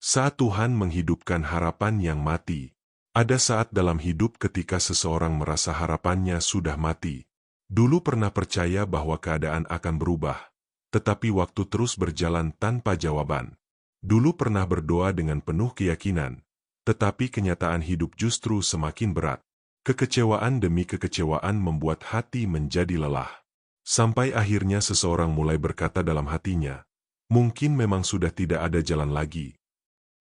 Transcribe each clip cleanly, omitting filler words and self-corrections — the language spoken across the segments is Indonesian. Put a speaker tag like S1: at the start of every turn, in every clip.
S1: Saat Tuhan menghidupkan harapan yang mati. Ada saat dalam hidup ketika seseorang merasa harapannya sudah mati. Dulu pernah percaya bahwa keadaan akan berubah, tetapi waktu terus berjalan tanpa jawaban. Dulu pernah berdoa dengan penuh keyakinan, tetapi kenyataan hidup justru semakin berat. Kekecewaan demi kekecewaan membuat hati menjadi lelah. Sampai akhirnya seseorang mulai berkata dalam hatinya, mungkin memang sudah tidak ada jalan lagi.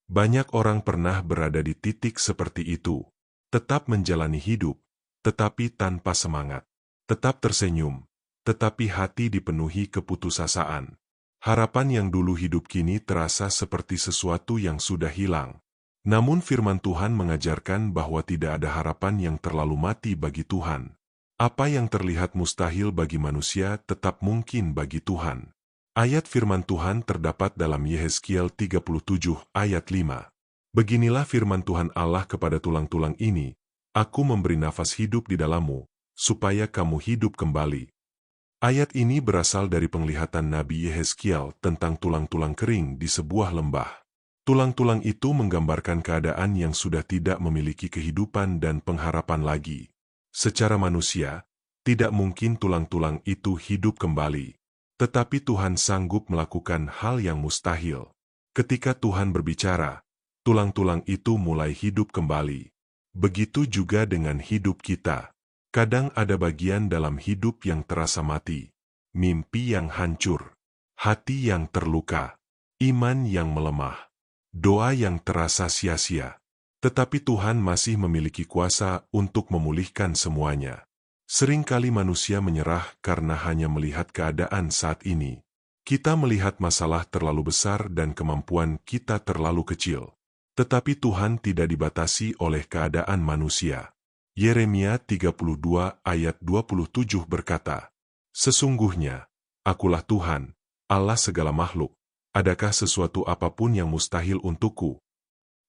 S1: Banyak orang pernah berada di titik seperti itu, tetap menjalani hidup, tetapi tanpa semangat, tetap tersenyum, tetapi hati dipenuhi keputusasaan. Harapan yang dulu hidup kini terasa seperti sesuatu yang sudah hilang. Namun firman Tuhan mengajarkan bahwa tidak ada harapan yang terlalu mati bagi Tuhan. Apa yang terlihat mustahil bagi manusia tetap mungkin bagi Tuhan. Ayat firman Tuhan terdapat dalam Yehezkiel 37 ayat 5. Beginilah firman Tuhan Allah kepada tulang-tulang ini, aku memberi nafas hidup di dalammu, supaya kamu hidup kembali. Ayat ini berasal dari penglihatan Nabi Yehezkiel tentang tulang-tulang kering di sebuah lembah. Tulang-tulang itu menggambarkan keadaan yang sudah tidak memiliki kehidupan dan pengharapan lagi. Secara manusia, tidak mungkin tulang-tulang itu hidup kembali. Tetapi Tuhan sanggup melakukan hal yang mustahil. Ketika Tuhan berbicara, tulang-tulang itu mulai hidup kembali. Begitu juga dengan hidup kita. Kadang ada bagian dalam hidup yang terasa mati, mimpi yang hancur, hati yang terluka, iman yang melemah, doa yang terasa sia-sia. Tetapi Tuhan masih memiliki kuasa untuk memulihkan semuanya. Seringkali manusia menyerah karena hanya melihat keadaan saat ini. Kita melihat masalah terlalu besar dan kemampuan kita terlalu kecil. Tetapi Tuhan tidak dibatasi oleh keadaan manusia. Yeremia 32 ayat 27 berkata, sesungguhnya, akulah Tuhan, Allah segala makhluk, adakah sesuatu apapun yang mustahil untukku?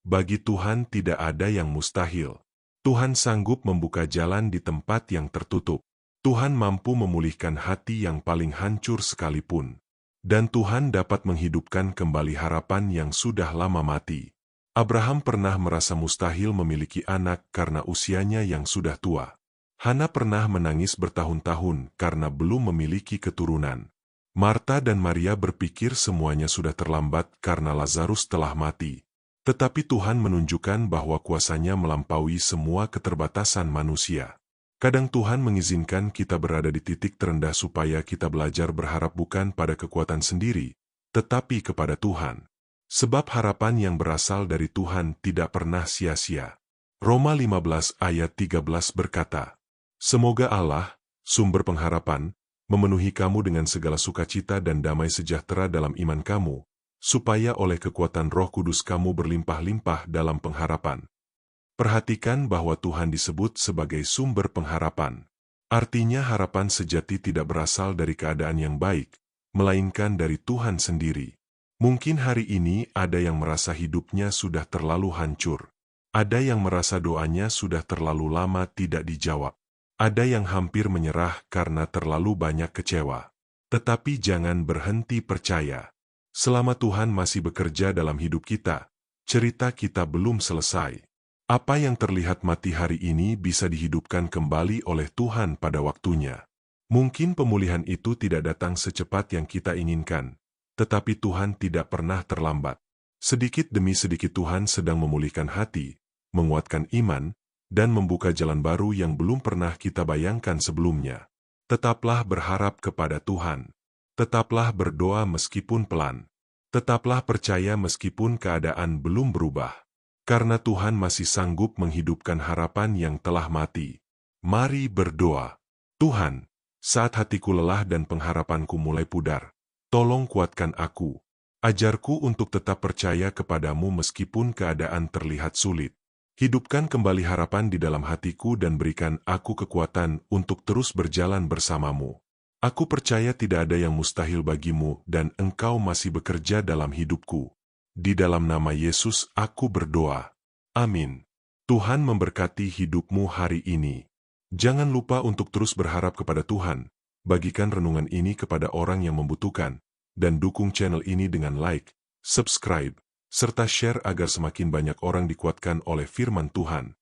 S1: Bagi Tuhan tidak ada yang mustahil. Tuhan sanggup membuka jalan di tempat yang tertutup. Tuhan mampu memulihkan hati yang paling hancur sekalipun. Dan Tuhan dapat menghidupkan kembali harapan yang sudah lama mati. Abraham pernah merasa mustahil memiliki anak karena usianya yang sudah tua. Hana pernah menangis bertahun-tahun karena belum memiliki keturunan. Marta dan Maria berpikir semuanya sudah terlambat karena Lazarus telah mati. Tetapi Tuhan menunjukkan bahwa kuasanya melampaui semua keterbatasan manusia. Kadang Tuhan mengizinkan kita berada di titik terendah supaya kita belajar berharap bukan pada kekuatan sendiri, tetapi kepada Tuhan. Sebab harapan yang berasal dari Tuhan tidak pernah sia-sia. Roma 15 ayat 13 berkata, semoga Allah, sumber pengharapan, memenuhi kamu dengan segala sukacita dan damai sejahtera dalam iman kamu, supaya oleh kekuatan Roh Kudus kamu berlimpah-limpah dalam pengharapan. Perhatikan bahwa Tuhan disebut sebagai sumber pengharapan. Artinya harapan sejati tidak berasal dari keadaan yang baik, melainkan dari Tuhan sendiri. Mungkin hari ini ada yang merasa hidupnya sudah terlalu hancur. Ada yang merasa doanya sudah terlalu lama tidak dijawab. Ada yang hampir menyerah karena terlalu banyak kecewa. Tetapi jangan berhenti percaya. Selama Tuhan masih bekerja dalam hidup kita, cerita kita belum selesai. Apa yang terlihat mati hari ini bisa dihidupkan kembali oleh Tuhan pada waktunya. Mungkin pemulihan itu tidak datang secepat yang kita inginkan, tetapi Tuhan tidak pernah terlambat. Sedikit demi sedikit Tuhan sedang memulihkan hati, menguatkan iman, dan membuka jalan baru yang belum pernah kita bayangkan sebelumnya. Tetaplah berharap kepada Tuhan. Tetaplah berdoa meskipun pelan. Tetaplah percaya meskipun keadaan belum berubah. Karena Tuhan masih sanggup menghidupkan harapan yang telah mati. Mari berdoa. Tuhan, saat hatiku lelah dan pengharapanku mulai pudar, tolong kuatkan aku. Ajarku untuk tetap percaya kepadamu meskipun keadaan terlihat sulit. Hidupkan kembali harapan di dalam hatiku dan berikan aku kekuatan untuk terus berjalan bersamamu. Aku percaya tidak ada yang mustahil bagimu dan engkau masih bekerja dalam hidupku. Di dalam nama Yesus aku berdoa. Amin. Tuhan memberkati hidupmu hari ini. Jangan lupa untuk terus berharap kepada Tuhan. Bagikan renungan ini kepada orang yang membutuhkan. Dan dukung channel ini dengan like, subscribe, serta share agar semakin banyak orang dikuatkan oleh firman Tuhan.